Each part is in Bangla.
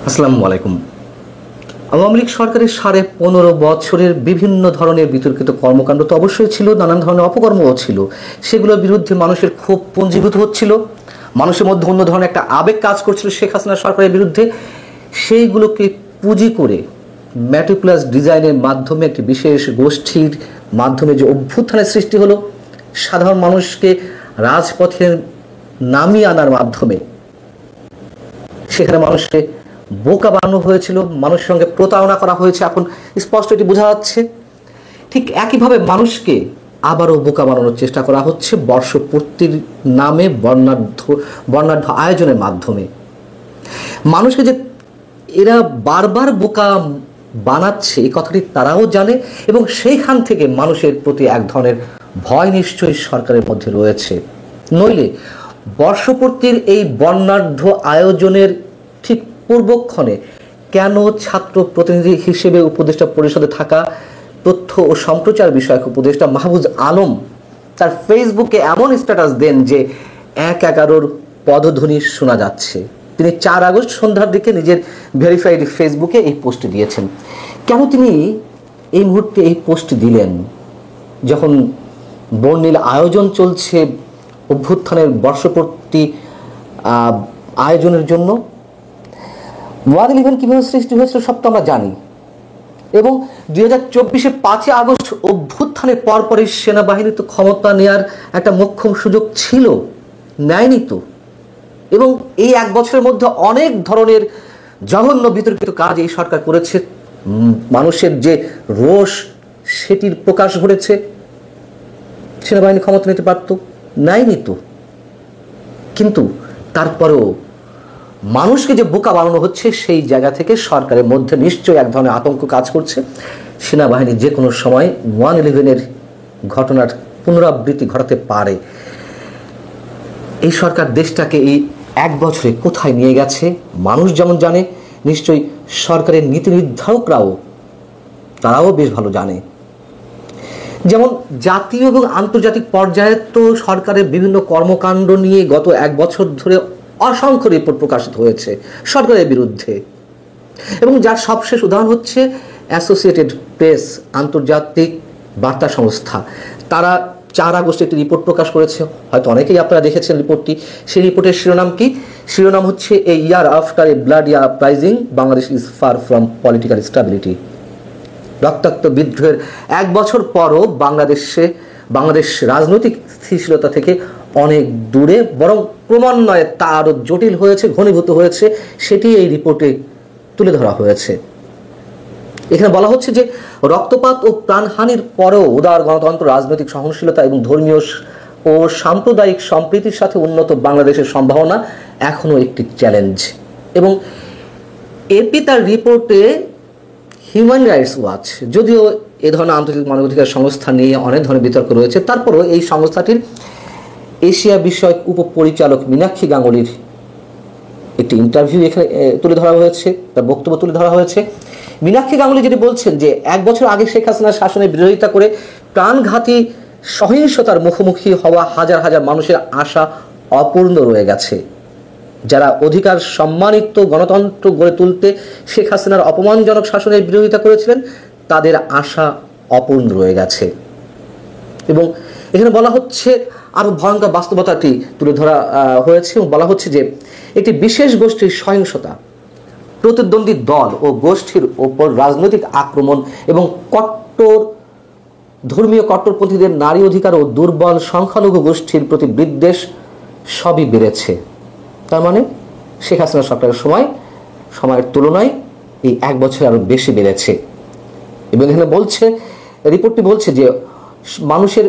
আসসালামু আলাইকুম। আওয়ামী লীগ সরকারের 15.5 বছরের বিভিন্ন ধরনের বিতর্কিত কর্মকাণ্ড তো অবশ্যই ছিল, নানান ধরনের অপকর্মও ছিল। সেগুলোর বিরুদ্ধে মানুষের ক্ষোভ পুঞ্জীভূত হচ্ছিল, মানুষের মধ্যে অন্য ধরনের একটা আবেগ কাজ করছিল শেখ হাসিনা সরকারের বিরুদ্ধে। সেইগুলোকে পুঁজি করে ম্যাটিকুলাস ডিজাইনের মাধ্যমে একটি বিশেষ গোষ্ঠীর মাধ্যমে যে অভ্যুত্থানের সৃষ্টি হলো, সাধারণ মানুষকে রাজপথে নামিয়ে আনার মাধ্যমে সেখানে মানুষকে বোকা বানানো হয়েছিল, মানুষের সঙ্গে প্রতারণা করা হয়েছে। এখন স্পষ্ট এটি বোঝা যাচ্ছে। ঠিক একইভাবে মানুষকে আবারও বোকা বানানোর চেষ্টা করা হচ্ছে বর্ষপূর্তির নামে বর্ণাঢ্য আয়োজনের মাধ্যমে। মানুষকে যে এরা বারবার বোকা বানাচ্ছে এই কথাটি তারাও জানে, এবং সেইখান থেকে মানুষের প্রতি এক ধরনের ভয় নিশ্চয়ই সরকারের মধ্যে রয়েছে। নইলে বর্ষপূর্তির এই বর্ণাঢ্য আয়োজনের ঠিক পূর্বক্ষণে কেন ছাত্র প্রতিনিধি হিসেবে উপদেষ্টা পরিষদে থাকা তথ্য ও সম্প্রচার বিষয়ক উপদেষ্টা মাহফুজ আলম তার ফেসবুকে এমন স্ট্যাটাস দেন যে 1/11 পদধ্বনি শোনা যাচ্ছে? তিনি 4 আগস্ট সন্ধ্যার দিকে নিজের ভেরিফাইড ফেসবুকে এই পোস্ট দিয়েছেন। কেন তিনি এই মুহূর্তে এই পোস্ট দিলেন, যখন বর্ণিল আয়োজন চলছে অভ্যুত্থানের বর্ষপূর্তি আয়োজনের জন্য? 1/11 কীভাবে সৃষ্টি হয়েছিল সব তো আমরা জানি, এবং 2024-এ 5 আগস্ট অভ্যুত্থানের পরপরই সেনাবাহিনী তো ক্ষমতা নেওয়ার একটা মোক্ষম সুযোগ ছিল, নেয়নি তো। এবং এই 1 বছরের মধ্যে অনেক ধরনের জঘন্য বিতর্কিত কাজ এই সরকার করেছে। মানুষের যে রোষ সেটির প্রকাশ ঘটেছে। সেনাবাহিনী ক্ষমতা নিতে পারত, নেয়নি তো। কিন্তু তারপরেও মানুষকে যে বোকা বানানো হচ্ছে, সেই জায়গা থেকে সরকারের মধ্যে নিশ্চয়ই এক ধরনের আতঙ্ক কাজ করছে। সেনাবাহিনী যে কোনো সময় 1/11-এর ঘটনার পুনরাবৃত্তি ঘটাতে পারে। এই সরকার দেশটাকে এই 1 বছরে কোথায় নিয়ে গেছে মানুষ যেমন জানে, নিশ্চয়ই সরকারের নীতি নির্ধারকরাও তারাও বেশ ভালো জানে। যেমন জাতীয় এবং আন্তর্জাতিক পর্যায়ে তো সরকারের বিভিন্ন কর্মকাণ্ড নিয়ে গত 1 বছর ধরে অসংখ্য রিপোর্ট প্রকাশিত হয়েছে সরকারের বিরুদ্ধে, এবং যার সবশেষ উদাহরণ হচ্ছে অ্যাসোসিয়েটেড প্রেস, আন্তর্জাতিক বার্তা সংস্থা। তারা 4 আগস্ট একটি রিপোর্ট প্রকাশ করেছে, হয়তো অনেকেই আপনারা দেখেছেন রিপোর্টটি। সেই রিপোর্টের শিরোনাম কি? শিরোনাম হচ্ছে a year after a bloody uprising, Bangladesh is far from political stability. রক্তাক্ত বিদ্রোহের 1 বছর পরও বাংলাদেশ রাজনৈতিক স্থিতিশীলতা থেকে অনেক দূরে, বরং ক্রমান্বয়ে তা আরও জটিল হয়েছে, ঘনীভূত হয়েছে। সেটি এই রিপোর্টে তুলে ধরা হয়েছে। এখানে বলা হচ্ছে যে রক্তপাত ও প্রাণহানির পরেও উদার গণতন্ত্র, রাজনৈতিক সহনশীলতা এবং ধর্মীয় ও সাম্প্রদায়িক সম্প্রীতির সাথে উন্নত বাংলাদেশের সম্ভাবনা এখনও একটি চ্যালেঞ্জ। এবং এপি তার রিপোর্টে হিউম্যান রাইটস ওয়াচ, যদিও এ ধরনের আন্তর্জাতিক মানবাধিকার সংস্থা নিয়ে অনেক ধরনের বিতর্ক রয়েছে, তারপরও এই সংস্থাটির এশিয়া বিষয়ক উপপরিচালক মীনাক্ষী গাঙ্গুলির একটি ইন্টারভিউ এখানে তুলে ধরা হয়েছে, তার বক্তব্য তুলে ধরা হয়েছে। মীনাক্ষী গাঙ্গুলি যেটি বলছেন যে 1 বছর আগে শেখ হাসিনার শাসনের বিরোধিতা করে প্রাণঘাতী সহিংসতার মুখোমুখি হওয়া হাজার হাজার মানুষের আশা অপূর্ণ রয়ে গেছে। যারা অধিকার সম্মানিত গণতন্ত্র গড়ে তুলতে শেখ হাসিনার অপমানজনক শাসনের বিরোধিতা করেছিলেন, তাদের আশা অপূর্ণ রয়ে গেছে। এবং এখানে বলা হচ্ছে আরও ভয়ঙ্কর বাস্তবতাটি তুলে ধরা হয়েছে, এবং বলা হচ্ছে যে একটি বিশেষ গোষ্ঠীর সহিংসতা, প্রতিদ্বন্দ্বী দল ও গোষ্ঠীর ওপর রাজনৈতিক আক্রমণ এবং ধর্মীয় কট্টরপন্থীদের নারী অধিকার ও দুর্বল সংখ্যালঘু গোষ্ঠীর প্রতি বিদ্বেষ সবই বেড়েছে। তার মানে শেখ হাসিনা সরকারের সময়ের তুলনায় এই 1 বছরে আরও বেশি বেড়েছে। এবং এখানে রিপোর্টটি বলছে যে মানুষের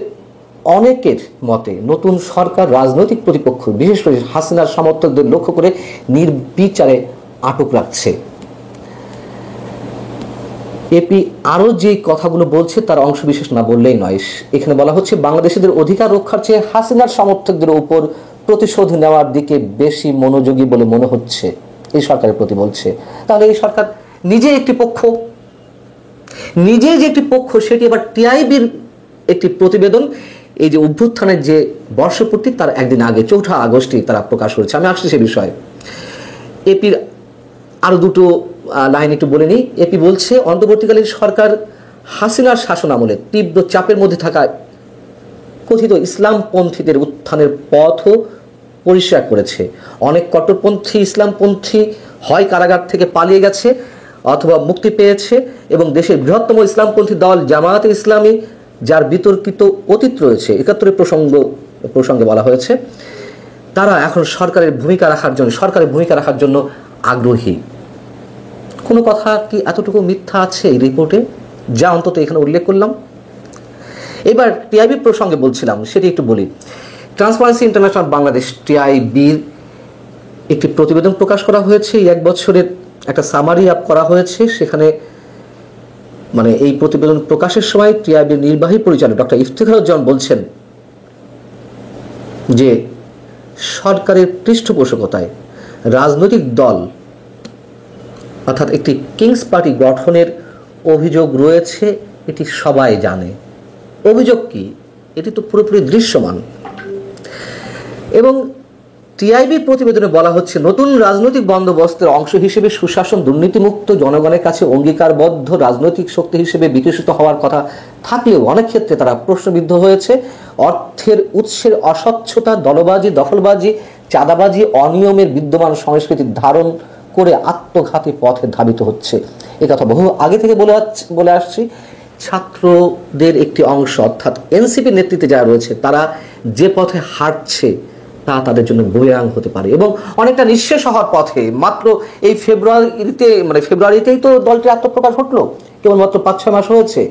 অনেকের মতে নতুন সরকার রাজনৈতিক প্রতিপক্ষ, বিশেষ করে হাসিনার সমর্থকদের লক্ষ্য করে নির্বিচারে আটক রাখছে। এপি আরও যে কথাগুলো বলছে তার অংশ বিশেষ না বললেই নয়। এখানে বলা হচ্ছে বাংলাদেশিদের অধিকার রক্ষার চেয়ে হাসিনার সমর্থকদের উপর প্রতিশোধ নেওয়ার দিকে বেশি মনোযোগী বলে মনে হচ্ছে এই সরকারের প্রতি বলছে। তাহলে এই সরকার নিজে একটি পক্ষ, সেটি আবার টিআইবির একটি প্রতিবেদন এই যে অভ্যুত্থানের যে বর্ষপূর্তি তার একদিন আগে 4 আগস্টই তারা প্রকাশ করেছে। আমি আসছি সে বিষয়ে। এপির আরও দুটো লাইন একটু বলে নিই। এপি বলছে, অন্তর্বর্তীকালীন সরকার হাসিনার শাসন আমলে তীব্র চাপের মধ্যে থাকায় কথিত ইসলামপন্থীদের উত্থানের পথও পরিষ্কার করেছে। অনেক কট্টরপন্থী ইসলামপন্থী হয় কারাগার থেকে পালিয়ে গেছে অথবা মুক্তি পেয়েছে, এবং দেশের বৃহত্তম ইসলামপন্থী দল জামায়াতে ইসলামী, যার বিতর্কিত অতীত রয়েছে, ৭১ প্রসঙ্গে বলা হয়েছে, তারা এখন সরকারের ভূমিকা রাখার জন্য আগ্রহী। কোনো কথা কি এতটুকু মিথ্যা আছে এই রিপোর্টে, যা অন্তত এখানে উল্লেখ করলাম? এবার টিআইবি প্রসঙ্গে বলছিলাম, সেটি একটু বলি। ট্রান্সপারেন্সি ইন্টারন্যাশনাল বাংলাদেশ টিআইবির একটি প্রতিবেদন প্রকাশ করা হয়েছে। এই 1 বছরের একটা সামারি আপ করা হয়েছে। সেখানে মানে এই প্রতিবেদন প্রকাশের সময় টিআইবির নির্বাহী পরিচালক ডক্টর ইফতেখারুজ্জামান বলছেন যে সরকারের পৃষ্ঠপোষকতায় রাজনৈতিক দল অর্থাৎ একটি কিংস পার্টি গঠনের অভিযোগ রয়েছে, এটি সবাই জানে। অভিযোগ কি? এটি তো পুরোপুরি দৃশ্যমান। এবং টিআইবি প্রতিবেদনে বলা হচ্ছে, নতুন রাজনৈতিক বন্দোবস্তের অংশ হিসেবে সুশাসন, দুর্নীতিমুক্ত, জনগণের কাছে অঙ্গীকারবদ্ধ রাজনৈতিক শক্তি হিসেবে বিকশিত হওয়ার কথা থাকলেও অনেক ক্ষেত্রে তারা প্রশ্নবিদ্ধ হয়েছে। অর্থের উৎসের অস্বচ্ছতা, দলবাজি, দখলবাজি, চাঁদাবাজি, অনিয়মের বিদ্যমান সংস্কৃতির ধারণ করে আত্মঘাতী পথে ধাবিত হচ্ছে। কথা বহু আগে থেকে বলে আসছি। ছাত্রদের একটি অংশ অর্থাৎ এনসিপির নেতৃত্বে যারা রয়েছে, তারা যে পথে হাঁটছে তা তাদের জন্য বৈরাং হতে পারে এবং অনেকটা নিঃশেষ হওয়ার পথে। মাত্র এই ফেব্রুয়ারিতেই তো দলটির আত্মপ্রকাশ ঘটলো, কেবলমাত্র 5-6 মাস হয়েছে।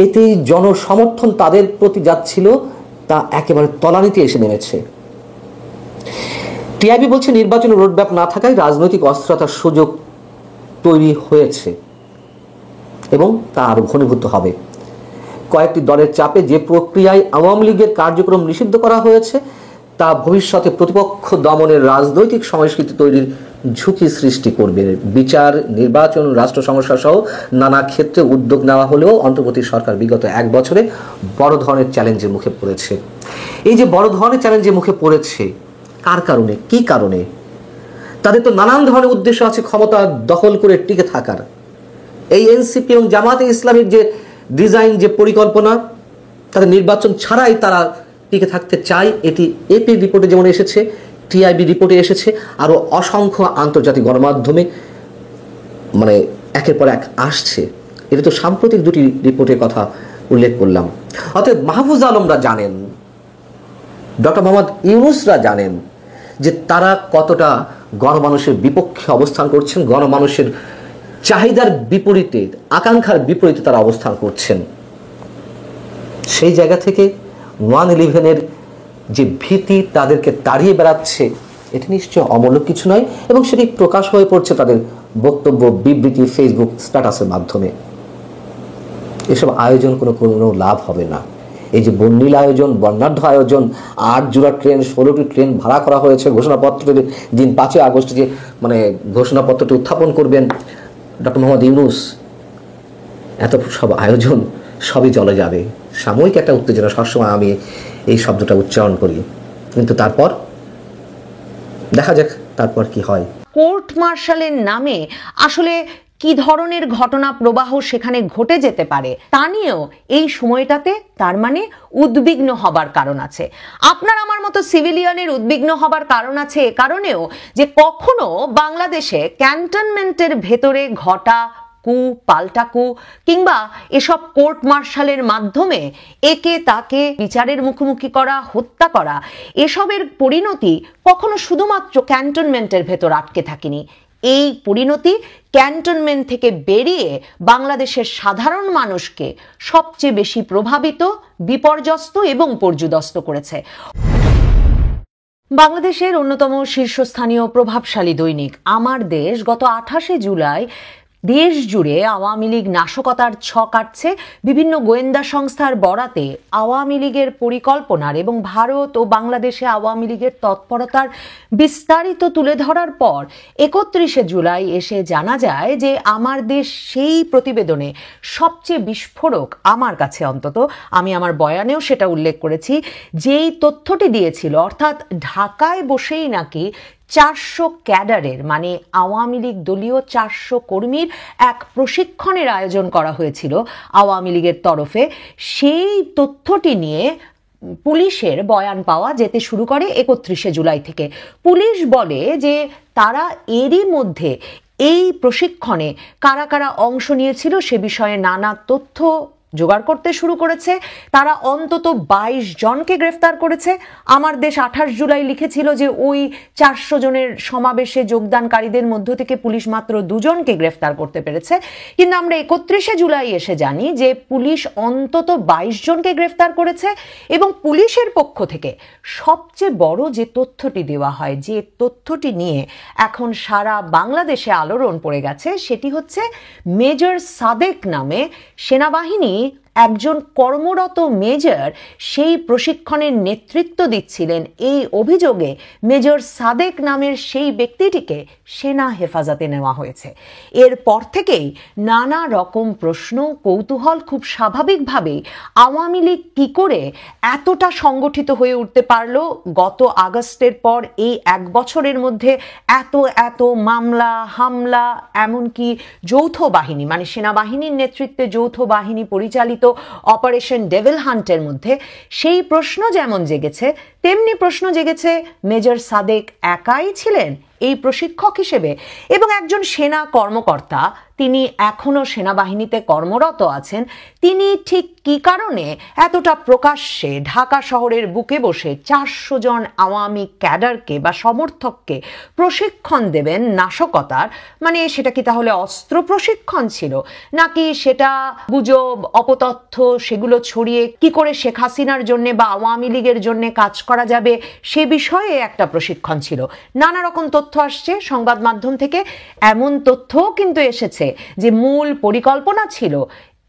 এতেই জনসমর্থন তাদের প্রতি যাচ্ছিল, তা একেবারে তলানিতে এসে নেমেছে। টিআইবি বলছে, নির্বাচনের রোডম্যাপ না থাকায় রাজনৈতিক অস্থিরতার সুযোগ তৈরি হয়েছে এবং তা আরো ঘনীভূত হবে। কয়েকটি দলের চাপে যে প্রক্রিয়ায় আওয়ামী লীগের কার্যক্রম নিষিদ্ধ করা হয়েছে, তা ভবিষ্যতে প্রতিপক্ষ দমনের রাজনৈতিক সংস্কৃতি তৈরির ঝুঁকি সৃষ্টি করবে। বিচার, নির্বাচন, রাষ্ট্র সংস্কার সহ নানা ক্ষেত্রে উদ্যোগ নেওয়া হলেও অন্তর্বর্তী সরকার বিগত 1 বছরে বড় ধরনের চ্যালেঞ্জের মুখে পড়েছে। এই যে বড় ধরনের চ্যালেঞ্জের মুখে পড়েছে, কার কারণে, কি কারণে? তাদের তো নানান ধরনের উদ্দেশ্য আছে ক্ষমতা দখল করে টিকে থাকার। এই এনসিপি এবং জামায়াতে ইসলামীর যে ডিজাইন, যে পরিকল্পনা, তাদের নির্বাচন ছাড়াই তারা টিকে থাকতে চায়। এটি এপি রিপোর্টে যেমন এসেছে, টিআইবি রিপোর্টে এসেছে, আরও অসংখ্য আন্তর্জাতিক গণমাধ্যমে মানে একের পর এক আসছে। এটা তো সাম্প্রতিক দুটি রিপোর্টের কথা উল্লেখ করলাম। অতএব মাহফুজ আলমরা জানেন, ডক্টর মোহাম্মদ ইউনূসরা জানেন যে তারা কতটা গণমানুষের বিপক্ষে অবস্থান করছেন, গণমানুষের চাহিদার বিপরীতে, আকাঙ্ক্ষার বিপরীতে তারা অবস্থান করছেন। সেই জায়গা থেকে 1/11-এর যে ভীতি তাদেরকে তাড়িয়ে বেড়াচ্ছে, এটি নিশ্চয় অমূল্য কিছু নয় এবং সেটি প্রকাশ হয়ে পড়ছে তাদের বক্তব্য, বিবৃতি, ফেসবুক স্ট্যাটাসের মাধ্যমে। এসব আয়োজন কোনো লাভ হবে না। এই যে বন্যিল আয়োজন, বর্ণাঢ্য আয়োজন, 8 জোড়া ট্রেন, 16টি ট্রেন ভাড়া করা হয়েছে, ঘোষণাপত্রের দিন 5 আগস্ট যে ঘোষণাপত্রটি উত্থাপন করবেন ডক্টর মোহাম্মদ ইউনূস, এত সব আয়োজন সবই চলে যাবে। সাময়িক একটা উত্তেজনা, সবসময় আমি এই শব্দটা উচ্চারণ করি, কিন্তু তারপর দেখা যাক তারপর কি হয়। কোর্ট মার্শালের নামে আসলে কি ধরনের ঘটনা প্রবাহ সেখানে ঘটে যেতে পারে তা নিয়েও এই সময়টাতে তার মানে উদ্বিগ্ন হবার কারণ আছে। আপনার আমার মতো সিভিলিয়ানের উদ্বিগ্ন হবার কারণ আছে এ কারণেও যে কখনো বাংলাদেশে ক্যান্টনমেন্টের ভেতরে ঘটা কু, পাল্টা কু কিংবা এসব কোর্ট মার্শালের মাধ্যমে একে তাকে বিচারের মুখোমুখি করা, হত্যা করা, এসবের পরিণতি কখনো শুধুমাত্র ক্যান্টনমেন্টের ভেতর আটকে থাকেনি। এই পরিণতি ক্যান্টনমেন্ট থেকে বেরিয়ে বাংলাদেশের সাধারণ মানুষকে সবচেয়ে বেশি প্রভাবিত, বিপর্যস্ত এবং পর্যুদস্ত করেছে। বাংলাদেশের অন্যতম শীর্ষস্থানীয় প্রভাবশালী দৈনিক আমার দেশ গত 28 জুলাই দেশ জুড়ে আওয়ামী লীগ নাশকতার ছক কাটছে। বিভিন্ন গোয়েন্দা সংস্থার বরাতে আওয়ামী লীগের পরিকল্পনার এবং ভারত ও বাংলাদেশে আওয়ামী লীগের তৎপরতার বিস্তারিত তুলে ধরার পর 31 জুলাই এসে জানা যায় যে আমার দেশ সেই প্রতিবেদনে সবচেয়ে বিস্ফোরক, আমার কাছে অন্তত, আমি আমার বয়ানেও সেটা উল্লেখ করেছি, যেই তথ্যটি দিয়েছিল, অর্থাৎ ঢাকায় বসেই নাকি 400 ক্যাডারের মানে আওয়ামী লীগ দলীয় 400 কর্মীর এক প্রশিক্ষণের আয়োজন করা হয়েছিল আওয়ামী লীগের তরফে। সেই তথ্যটি নিয়ে পুলিশের বয়ান পাওয়া যেতে শুরু করে 31শে জুলাই থেকে। পুলিশ বলে যে তারা এরই মধ্যে এই প্রশিক্ষণে কারা কারা অংশ নিয়েছিল সে বিষয়ে নানা তথ্য জোগাড় করতে শুরু করেছে। তারা অন্তত 22 জনকে গ্রেফতার করেছে। আমার দেশ 28 জুলাই লিখেছিল যে ওই 400 জনের সমাবেশে যোগদানকারীদের মধ্য থেকে পুলিশ মাত্র 2 জনকে গ্রেফতার করতে পেরেছে, কিন্তু আমরা 31শে জুলাই এসে জানি যে পুলিশ অন্তত 22 জনকে গ্রেফতার করেছে। এবং পুলিশের পক্ষ থেকে সবচেয়ে বড় যে তথ্যটি দেওয়া হয়, যে তথ্যটি নিয়ে এখন সারা বাংলাদেশে আলোড়ন পড়ে গেছে, সেটি হচ্ছে মেজর সাদেক নামে সেনাবাহিনী একজন কর্মরত মেজর সেই প্রশিক্ষণের নেতৃত্ব দিচ্ছিলেন। এই অভিযোগে মেজর সাদেক নামের সেই ব্যক্তিটিকে সেনা হেফাজতে নেওয়া হয়েছে। এরপর থেকেই নানা রকম প্রশ্ন, কৌতূহল খুব স্বাভাবিকভাবেই আওয়ামী লীগ কী করে এতটা সংগঠিত হয়ে উঠতে পারল গত আগস্টের পর এই 1 বছরের মধ্যে, এত মামলা হামলা, এমনকি যৌথ বাহিনী মানে সেনাবাহিনীর নেতৃত্বে যৌথ বাহিনী পরিচালিত অপারেশন ডেভিল হান্টের মধ্যে। সেই প্রশ্ন যেমন জেগেছে তেমনি প্রশ্ন জেগেছে মেজর সাদেক একাই ছিলেন এই প্রশিক্ষক হিসেবে এবং একজন সেনা কর্মকর্তা, তিনি এখনো সেনাবাহিনীতে কর্মরত আছেন, তিনি ঠিক কী কারণে এতটা প্রকাশ্যে ঢাকা শহরের বুকে বসে 400 জন আওয়ামী ক্যাডারকে বা সমর্থককে প্রশিক্ষণ দেবেন নাশকতার? মানে সেটা কি তাহলে অস্ত্র প্রশিক্ষণ ছিল, নাকি সেটা গুজব অপতথ্য সেগুলো ছড়িয়ে কি করে শেখ হাসিনার জন্য বা আওয়ামী লীগের জন্য কাজ করা যাবে সে বিষয়ে একটা প্রশিক্ষণ ছিল? নানা রকম তথ্য আসছে সংবাদ মাধ্যম থেকে। এমন তথ্যও কিন্তু এসেছে যে মূল পরিকল্পনা ছিল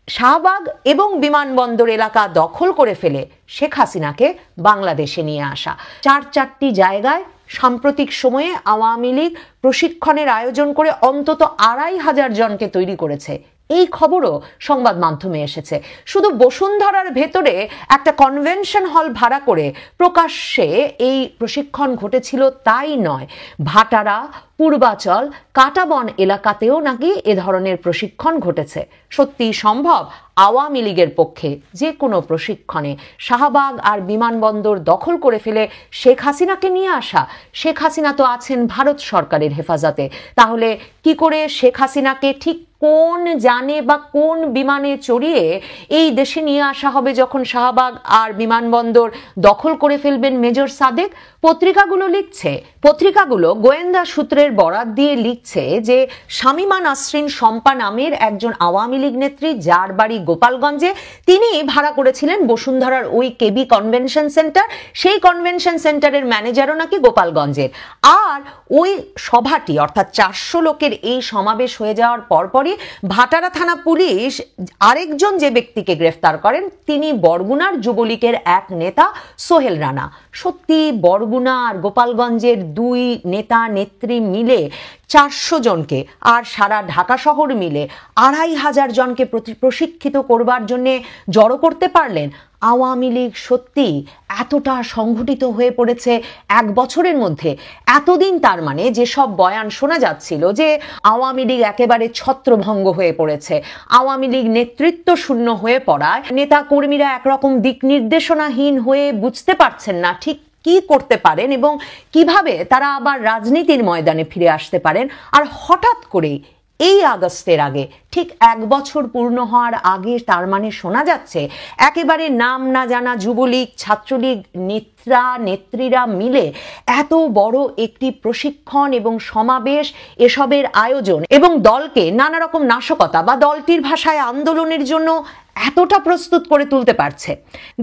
শাহবাগ এবং বিমানবন্দর এলাকা দখল করে ফেলে শেখ হাসিনাকে বাংলাদেশে নিয়ে আসা। 4টি জায়গায় সাম্প্রতিক সময়ে আওয়ামী লীগ প্রশিক্ষণের আয়োজন করে অন্তত 2500 জনকে তৈরি করেছে। এই খবরও সংবাদ মাধ্যমে এসেছে। শুধু বসুন্ধরার ভেতরে একটা কনভেনশন হল ভাড়া করে প্রকাশ্যে এই প্রশিক্ষণ ঘটেছিল তাই নয়, ভাটারা, পূর্বাচল, কাটাবন এলাকাতেও নাকি এ ধরনের প্রশিক্ষণ ঘটেছে। সত্যি সম্ভব আওয়ামী লীগের পক্ষে যে কোনো প্রশিক্ষণে শাহবাগ আর বিমানবন্দর দখল করে ফেলে শেখ হাসিনাকে নিয়ে আসা? শেখ হাসিনা তো আছেন ভারত সরকারের হেফাজতে, তাহলে কি করে শেখ হাসিনাকে ঠিক কোন যানে বা কোন বিমানে চড়িয়ে এই দেশে নিয়ে আসা হবে যখন শাহবাগ আর বিমানবন্দর দখল করে ফেলবেন মেজর সাদেক? পত্রিকাগুলো লিখছে, পত্রিকাগুলো গোয়েন্দা সূত্রের বরাত দিয়ে লিখছে যে শামীমা নাসরিন শম্পা নামের একজন আওয়ামী লীগ নেত্রী, যার বাড়ি গোপালগঞ্জে, তিনি ভাড়া করেছিলেন বসুন্ধরার ওই কেবি কনভেনশন সেন্টার। সেই কনভেনশন সেন্টারের ম্যানেজারও নাকি গোপালগঞ্জের। আর ওই সভাটি অর্থাৎ 400 লোকের এই সমাবেশ হয়ে যাওয়ার পরপরই ভাটারা থানা পুলিশ আরেকজন যে ব্যক্তিকে গ্রেফতার করেন, তিনি বরগুনার যুবলীগের এক নেতা সোহেল রানা। সত্যি বরগুনা আর গোপালগঞ্জের 2 নেতা নেত্রী মিলে 400 জনকে আর সারা ঢাকা শহর মিলে 2500 জনকে প্রশিক্ষিত করবার জন্য জড়ো করতে পারলেন। আওয়ামী লীগ সত্যি এতটা সংগঠিত হয়ে পড়েছে 1 বছরের মধ্যে। এতদিন তার মানে যেসব বয়ান শোনা যাচ্ছিল যে আওয়ামী লীগ একেবারে ছত্রভঙ্গ হয়ে পড়েছে, আওয়ামী লীগ নেতৃত্ব শূন্য হয়ে পড়ায় নেতা কর্মীরা একরকম দিক নির্দেশনাহীন হয়ে বুঝতে পারছেন না ঠিক কি করতে পারেন এবং কিভাবে তারা আবার রাজনীতির ময়দানে ফিরে আসতে পারেন। আর হঠাৎ করে এই আগস্টের আগে, ঠিক 1 বছর পূর্ণ হওয়ার আগে, তার মানে শোনা যাচ্ছে একেবারে নাম না জানা যুবলীগ ছাত্রলীগ নেত্রীরা মিলে এত বড় একটি প্রশিক্ষণ এবং সমাবেশ, এসবের আয়োজন এবং দলকে নানা রকম নাশকতা বা দলটির ভাষায় আন্দোলনের জন্য এতটা প্রস্তুত করে তুলতে পারছে।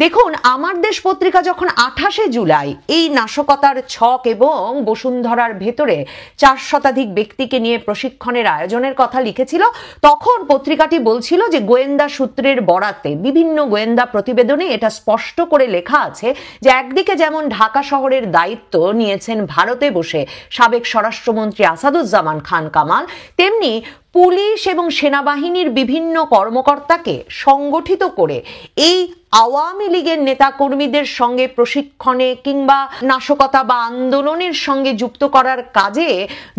দেখুন, আমার দেশ পত্রিকা যখন 28শে জুলাই এই নাশকতার ছক এবং বসুন্ধরার ভেতরে 4 শতাধিক ব্যক্তিকে নিয়ে প্রশিক্ষণের আয়োজনের কথা লিখেছিল, তখন পত্রিকাটি বলছিল যে গোয়েন্দা সূত্রের বরাতে বিভিন্ন গোয়েন্দা প্রতিবেদনে এটা স্পষ্ট করে লেখা আছে যে একদিকে যেমন ঢাকা শহরের দায়িত্ব নিয়েছেন ভারতে বসে সাবেক স্বরাষ্ট্রমন্ত্রী আসাদুজ্জামান খান কামাল, তেমনি পুলিশ এবং সেনাবাহিনীর বিভিন্ন কর্মকর্তাকে সংগঠিত করে এই আওয়ামী লীগের নেতাকর্মীদের সঙ্গে প্রশিক্ষণে কিংবা নাশকতা বা আন্দোলনের সঙ্গে যুক্ত করার কাজে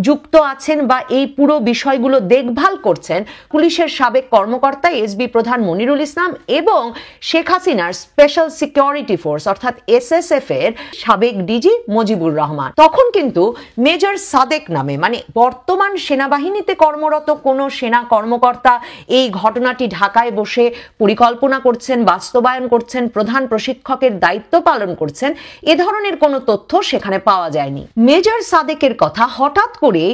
যুক্ত আছেন বা এই পুরো বিষয়গুলো দেখভাল করছেন পুলিশের সাবেক কর্মকর্তা এসবি প্রধান মনিরুল ইসলাম এবং শেখ হাসিনার স্পেশাল সিকিউরিটি ফোর্স অর্থাৎ এসএসএফ এর সাবেক ডিজি মুজিবুর রহমান। তখন কিন্তু মেজর সাদেক নামে মানে বর্তমান সেনাবাহিনীতে কর্মরত কোনো সেনা কর্মকর্তা এই ঘটনাটি ঢাকায় বসে পরিকল্পনা করছেন, বাস্তবায়ন করছেন, প্রধান প্রশিক্ষকের দায়িত্ব পালন করছেন, এ ধরনের কোনো তথ্য সেখানে পাওয়া যায়নি। মেজর সাদেকের কথা হঠাৎ করে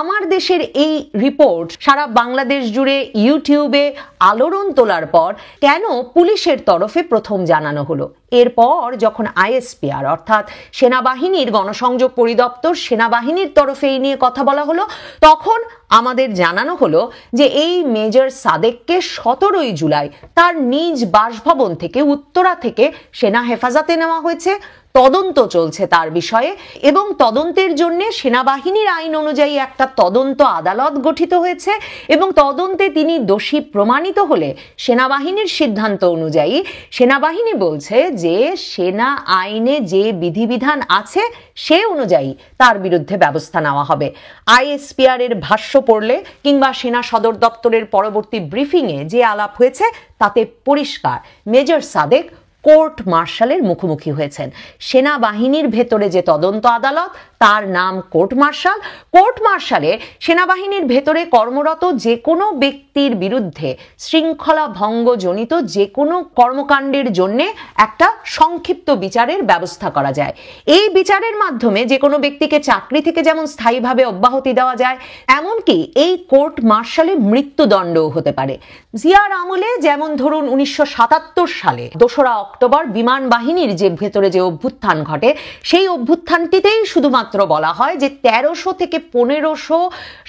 আমার দেশের এই রিপোর্ট সারা বাংলাদেশ জুড়ে ইউটিউবে আলোড়ন তোলার পর কেন পুলিশের তরফে প্রথম জানানো হলো? এরপর যখন আইএসপিআর অর্থাৎ সেনাবাহিনীর গণসংযোগ পরিদপ্তর সেনাবাহিনীর তরফে এই নিয়ে কথা বলা হলো, তখন আমাদের জানানো হলো যে এই মেজর সাদেককে 17 জুলাই তার নিজ বাসভবন থেকে উত্তরা থেকে সেনা হেফাজতে নেওয়া হয়েছে। তদন্ত চলছে তার বিষয়ে এবং তদন্তের জন্য সেনাবাহিনীর আইন অনুযায়ী একটা তদন্ত আদালত গঠিত হয়েছে এবং তদন্তে তিনি দোষী প্রমাণিত হলে সেনাবাহিনীর সিদ্ধান্ত অনুযায়ী সেনাবাহিনী বলছে যে সেনা আইনে যে বিধিবিধান আছে সে অনুযায়ী তার বিরুদ্ধে ব্যবস্থা নেওয়া হবে। আইএসপিআর এর ভাষ্য পড়লে কিংবা সেনা সদর দপ্তরের পরবর্তী ব্রিফিংয়ে যে আলাপ হয়েছে তাতে পরিষ্কার মেজর সাদেক কোর্ট মার্শালের মুখোমুখি হয়েছেন। সেনাবাহিনীর ভেতরে যে তদন্ত আদালত তার নাম কোর্ট মার্শাল। কোর্ট মার্শালে সেনাবাহিনীর ভেতরে কর্মরত যে কোনো ব্যক্তির বিরুদ্ধে শৃঙ্খলা ভঙ্গজনিত যে কোনো কর্মকাণ্ডের জন্য একটা সংক্ষিপ্ত বিচারের ব্যবস্থা করা যায়। এই বিচারের মাধ্যমে যে কোনো ব্যক্তিকে চাকরি থেকে যেমন স্থায়ীভাবে অব্যাহতি দেওয়া যায়, এমনকি এই কোর্ট মার্শালে মৃত্যুদণ্ডও হতে পারে। জিয়ার আমলে যেমন ধরুন 1977 সালে 2রা অক্টোবর বিমান বাহিনীর যে ভেতরে যে অভ্যুত্থান ঘটে সেই অভ্যুত্থানটিতেই শুধুমাত্র বলা হয় যে 1300 থেকে 1500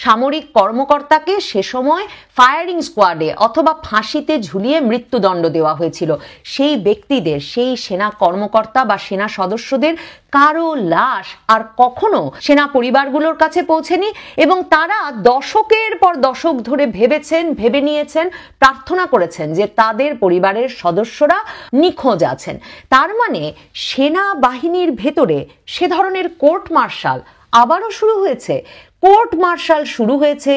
সামরিক কর্মকর্তাকে সে সময় ফায়ারিং স্কোয়াডে অথবা ফাঁসিতে ঝুলিয়ে মৃত্যুদণ্ড দেওয়া হয়েছিল। সেই ব্যক্তিদের, সেই সেনা কর্মকর্তা বা সেনা সদস্যদের কারো লাশ আর কখনো সেনা পরিবারগুলোর কাছে পৌঁছেনি এবং তারা দশকের পর দশক ধরে ভেবে নিয়েছেন, প্রার্থনা করেছেন যে তাদের পরিবারের সদস্যরা নিখোঁজ আছেন। তার মানে সেনাবাহিনীর ভেতরে সে ধরনের কোর্ট মার্শাল আবারও শুরু হয়েছে। কোর্ট মার্শাল শুরু হয়েছে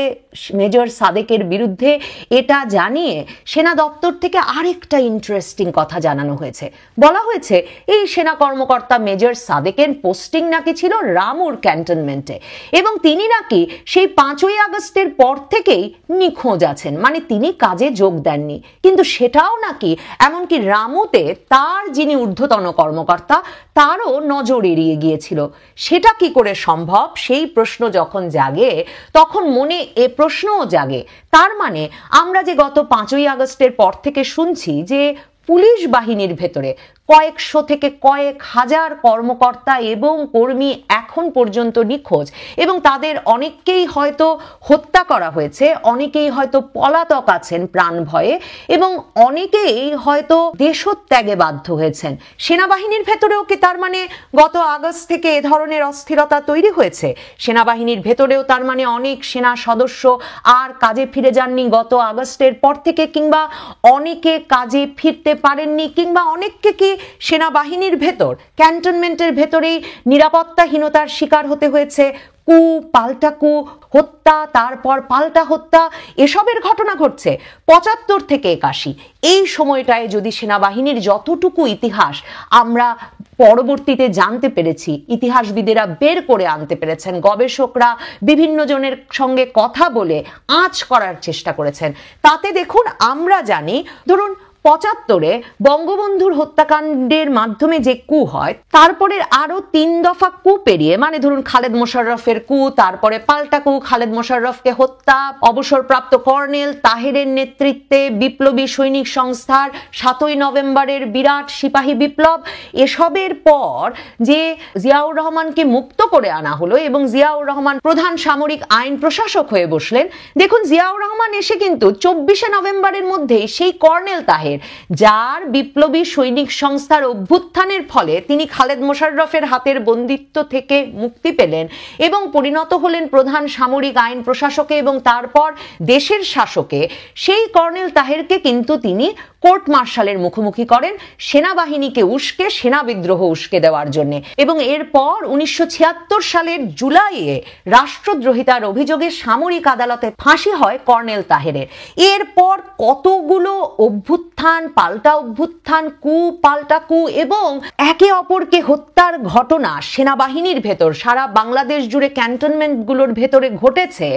মেজর সাদেকের বিরুদ্ধে, এটা জানিয়ে সেনা দপ্তর থেকে আরেকটা ইন্টারেস্টিং কথা জানানো হয়েছে। বলা হয়েছে এই সেনা কর্মকর্তা মেজর সাদেকের পোস্টিং নাকি ছিল রামুর ক্যান্টনমেন্টে এবং তিনি নাকি সেই 5ই আগস্টের পর থেকেই নিখোঁজ আছেন, মানে তিনি কাজে যোগ দেননি। কিন্তু সেটাও নাকি এমনকি রামুতে তার যিনি ঊর্ধ্বতন কর্মকর্তা তারও নজর এড়িয়ে গিয়েছিল। সেটা কি করে সম্ভব? সেই প্রশ্ন যখন জাগে তখন মনে এ প্রশ্নও জাগে, তার মানে আমরা যে গত 5ই আগস্টের পর থেকে শুনছি যে পুলিশ বাহিনীর ভেতরে কয়েকশো থেকে কয়েক হাজার কর্মকর্তা এবং কর্মী এখন পর্যন্ত নিখোঁজ এবং তাদের অনেককেই হয়তো হত্যা করা হয়েছে, অনেকেই হয়তো পলাতক আছেন প্রাণ ভয়ে এবং অনেকেই হয়তো দেশত্যাগে বাধ্য হয়েছেন। সেনাবাহিনীর ভেতরেও কি তার মানে গত আগস্ট থেকে এ ধরনের অস্থিরতা তৈরি হয়েছে? সেনাবাহিনীর ভেতরেও তার মানে অনেক সেনা সদস্য আর কাজে ফিরে যাননি গত আগস্টের পর থেকে, কিংবা অনেকে কাজে ফিরতে পারেননি, কিংবা অনেককে কি সেনাবাহিনীর ভেতর ক্যান্টনমেন্টের ভেতরেই নিরাপত্তাহীনতার শিকার হতে হয়েছে? কু, পাল্টা কু, হত্যা, তারপর পাল্টা হত্যা, এসবের ঘটনা ঘটছে 75 থেকে 81। এই সময়টায় যদি সেনাবাহিনীর যতটুকু ইতিহাস আমরা পরবর্তীতে জানতে পেরেছি, ইতিহাসবিদেরা বের করে আনতে পেরেছেন, গবেষকরা বিভিন্ন জনের সঙ্গে কথা বলে আঁচ করার চেষ্টা করেছেন, তাতে দেখুন আমরা জানি ধরুন 75-এ বঙ্গবন্ধুর হত্যাকাণ্ডের মাধ্যমে যে কু হয়, তারপরে আরো 3 দফা কু পেরিয়ে, মানে ধরুন খালেদ মোশাররফের কু, তারপরে পাল্টা কু, খালেদ মোশাররফকে হত্যা, অবসরপ্রাপ্ত কর্নেল তাহেরের নেতৃত্বে বিপ্লবী সৈনিক সংস্থার 7ই নভেম্বরের বিরাট সিপাহী বিপ্লব, এসবের পর যে জিয়াউর রহমানকে মুক্ত করে আনা হলো এবং জিয়াউর রহমান প্রধান সামরিক আইন প্রশাসক হয়ে বসলেন। দেখুন জিয়াউর রহমান এসে কিন্তু 24শে নভেম্বরের মধ্যেই সেই কর্নেল তাহের, যার বিপ্লবী সৈনিক সংস্থার অভ্যুত্থানের ফলে তিনি খালেদ মোশাররফের হাতের বন্দিত্ব থেকে মুক্তি পেলেন এবং পরিণত হলেন প্রধান সামরিক আইন প্রশাসকে এবং তারপর দেশের শাসকে, সেই কর্নেল তাহেরকে কিন্তু তিনি কোর্ট মার্শালের মুখোমুখি করেন সেনাবাহিনীকে উস্কে সেনা বিদ্রোহ উস্কে দেওয়ার জন্য। এবং এরপর 1976 সালের জুলাইয়ে রাষ্ট্রদ্রোহিতার অভিযোগে সামরিক আদালতে ফাঁসি হয় কর্নেল তাহেরের। এরপর কতগুলো অভ্যুত্থান, পাল্টা অভ্যুত্থান, কু পাল্টা কু এবং একে অপরকে হত্যার ঘটনা সেনাবাহিনীর ভেতর, সারা বাংলাদেশ জুড়ে ক্যান্টনমেন্টগুলোর ভেতরে ঘটেছে,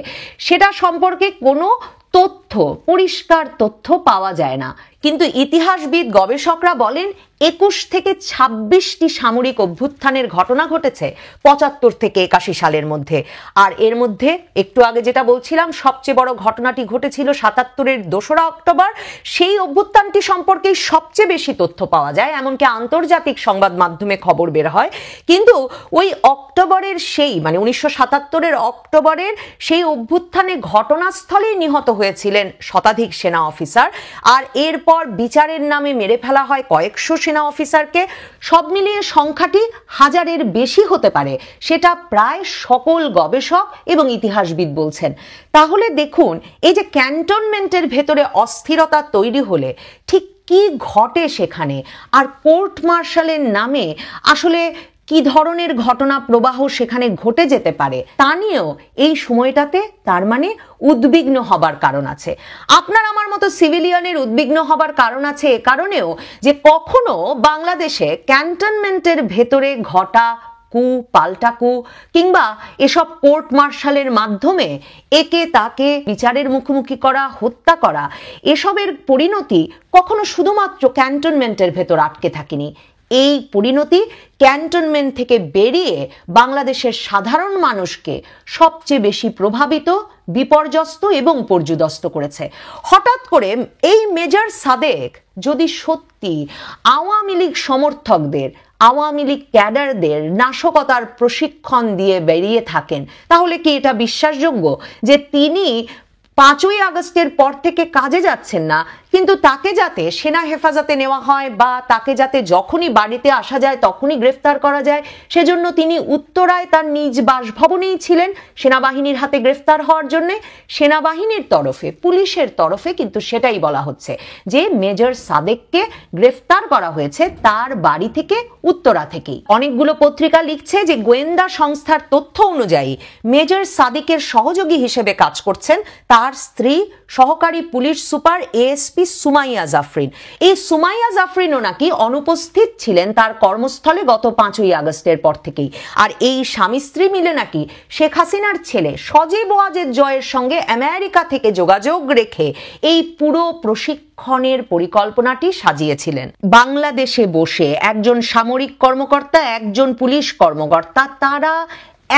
সেটা সম্পর্কে কোনো তথ্য, পরিষ্কার তথ্য পাওয়া যায় না। কিন্তু ইতিহাসবিদ, গবেষকরা বলেন 21 থেকে 26টি সামরিক অভ্যুত্থানের ঘটনা ঘটেছে 75 থেকে 81 সালের মধ্যে। আর এর মধ্যে একটু আগে যেটা বলছিলাম, সবচেয়ে বড় ঘটনাটি ঘটেছিল 77-এর 2রা অক্টোবর। সেই অভ্যুত্থানটি সম্পর্কে সবচেয়ে বেশি তথ্য পাওয়া যায়, এমনকি আন্তর্জাতিক সংবাদ মাধ্যমে খবর বের হয়। কিন্তু ওই অক্টোবরের মানে 1977-এর অক্টোবরের সেই অভ্যুত্থানে ঘটনাস্থলেই নিহত হয়েছিলেন শতাধিক সেনা অফিসার। আর এরপর বিচারের নামে মেরে ফেলা হয় কয়েকশো সেনা অফিসারকে। সব মিলিয়ে সংখ্যাটি হাজারের বেশি হতে পারে, সেটা প্রায় সকল গবেষক এবং ইতিহাসবিদ বলছেন। তাহলে দেখুন, এই যে ক্যান্টনমেন্টের ভেতরে অস্থিরতা তৈরি হলে ঠিক কি ঘটে সেখানে, আর কোর্ট মার্শালের নামে আসলে কি ধরনের ঘটনা প্রবাহ সেখানে ঘটে যেতে পারে, তা নিয়েও এই সময়টাতে তার মানে উদ্বিগ্ন হবার কারণ আছে। আপনার আমার মতো সিভিলিয়ানের উদ্বিগ্ন হবার কারণ আছে এ কারণেও যে কখনো বাংলাদেশে ক্যান্টনমেন্টের ভেতরে ঘটা কু, পাল্টা কু কিংবা এসব কোর্ট মার্শালের মাধ্যমে একে তাকে বিচারের মুখোমুখি করা, হত্যা করা, এসবের পরিণতি কখনো শুধুমাত্র ক্যান্টনমেন্টের ভেতর আটকে থাকেনি। এই পরিণতি ক্যান্টনমেন্ট থেকে বেরিয়ে বাংলাদেশের সাধারণ মানুষকে সবচেয়ে বেশি প্রভাবিত, বিপর্যস্ত এবং পর্যুদস্ত করেছে। হঠাৎ করে এই মেজর সাদেক যদি সত্যি আওয়ামী লীগ সমর্থকদের, আওয়ামী লীগ ক্যাডারদের নাশকতার প্রশিক্ষণ দিয়ে বেরিয়ে থাকেন, তাহলে কি এটা বিশ্বাসযোগ্য যে তিনি 5ই আগস্টের পর থেকে কাজে যাচ্ছেন না, কিন্তু তাকে যাতে সেনা হেফাজতে নেওয়া হয় বা তাকে যাতে যখনই বাড়িতে আসা যায় তখনই গ্রেফতার করা যায়, সেজন্য তিনি উত্তরায় তার নিজ বাসভবনেই ছিলেন সেনাবাহিনীর হাতে গ্রেফতার হওয়ার জন্য। সেনাবাহিনীর তরফে, পুলিশের তরফে কিন্তু সেটাই বলা হচ্ছে যে মেজর সাদেককে গ্রেফতার করা হয়েছে তার বাড়ি থেকে, উত্তরা থেকেই। অনেকগুলো পত্রিকা লিখছে যে গোয়েন্দা সংস্থার তথ্য অনুযায়ী মেজর সাদেকের সহযোগী হিসেবে কাজ করছেন তার স্ত্রী, সহকারী police super ASP Sumaiya Jafrin. এই সুমাইয়া জাফরিনও নাকি অনুপস্থিত ছিলেন তার কর্মস্থলে গত 5ই আগস্টের পর থেকেই। আর এই স্বামী স্ত্রী মিলে নাকি শেখ হাসিনার ছেলে সজীব ওয়াজেদ জয়ের সঙ্গে আমেরিকা থেকে যোগাযোগ রেখে এই পুরো প্রশিক্ষণের পরিকল্পনাটি সাজিয়েছিলেন। বাংলাদেশে বসে একজন সামরিক কর্মকর্তা, একজন পুলিশ কর্মকর্তা, তারা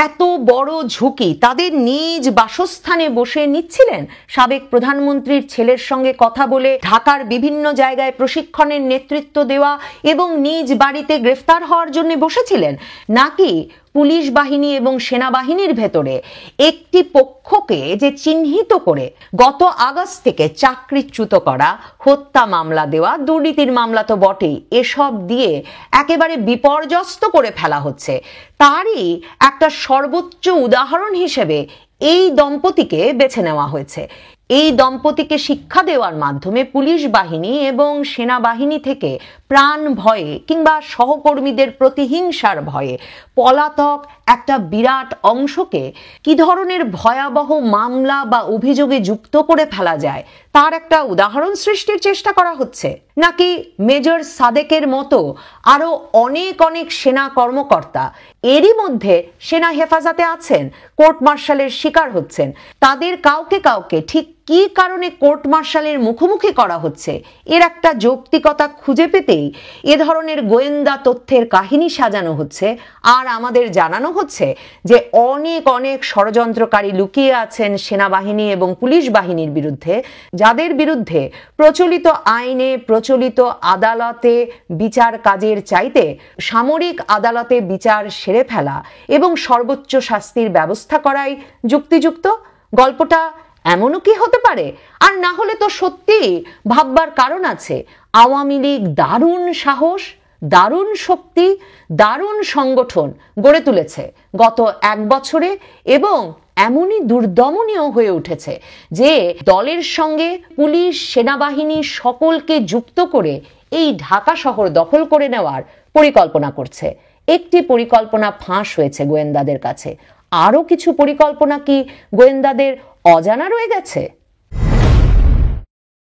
এত বড় ঝুঁকি তাদের নিজ বাসস্থানে বসে নিচ্ছিলেন? সাবেক প্রধানমন্ত্রীর ছেলের সঙ্গে কথা বলে ঢাকার বিভিন্ন জায়গায় প্রশিক্ষণের নেতৃত্ব দেওয়া এবং নিজ বাড়িতে গ্রেফতার হওয়ার জন্য বসেছিলেন? নাকি পুলিশ বাহিনী এবং সেনাবাহিনীর ভেতরে একটি পক্ষকে যে চিহ্নিত করে গত আগস্ট থেকে চাকরিচ্যুত করা, হত্যা মামলা দেওয়া, দুর্নীতির মামলা তো বটেই, এসব দিয়ে একেবারে বিপর্যস্ত করে ফেলা হচ্ছে, তারই একটা সর্বোচ্চ উদাহরণ হিসেবে এই দম্পতিকে বেছে নেওয়া হয়েছে। এই দম্পতিকে শিক্ষা দেওয়ার মাধ্যমে পুলিশ বাহিনী এবং সেনাবাহিনী থেকে প্রাণ ভয়ে কিংবা সহকর্মীদের প্রতিহিংসার ভয়ে পলাতক একটা বিরাট অংশকে কি ধরনের ভয়াবহ মামলা বা অভিযোগে যুক্ত করে ফেলা যায় তার একটা উদাহরণ সৃষ্টির চেষ্টা করা হচ্ছে। নাকি মেজর সাদেকের মতো আরো অনেক অনেক সেনা কর্মকর্তা এরই মধ্যে সেনা হেফাজতে আছেন, কোর্ট মার্শালের শিকার হচ্ছেন, তাদের কাউকে কাউকে ঠিক কি কারণে কোর্ট মার্শালের মুখোমুখি করা হচ্ছে, এর একটা যৌক্তিকতা খুঁজে পেতেই এ ধরনের গোয়েন্দা তথ্যের কাহিনী সাজানো হচ্ছে। আর আমাদের জানানো হচ্ছে যে অনেক অনেক ষড়যন্ত্রকারী লুকিয়ে আছেন সেনাবাহিনী এবং পুলিশ বাহিনীর বিরুদ্ধে, যাদের বিরুদ্ধে প্রচলিত আইনে, প্রচলিত আদালতে বিচার কাজের চাইতে সামরিক আদালতে বিচার সেরে ফেলা এবং সর্বোচ্চ শাস্তির ব্যবস্থা করাই যুক্তিযুক্ত। গল্পটা এমনও কি হতে পারে? আর না হলে তো সত্যি ভাববার কারণ আছে। আওয়ামী লীগ দারুণ সাহস, দারুণ শক্তি, দারুণ সংগঠন গড়ে তুলেছে গত 1 বছরে এবং এমনই দুর্দমনীয় হয়ে উঠেছে যে দলের সঙ্গে পুলিশ, সেনাবাহিনী সকলকে যুক্ত করে এই ঢাকা শহর দখল করে নেওয়ার পরিকল্পনা করছে। একটি পরিকল্পনা ফাঁস হয়েছে গোয়েন্দাদের কাছে, আরও কিছু পরিকল্পনা কি গোয়েন্দাদের অজানা রয়ে গেছে?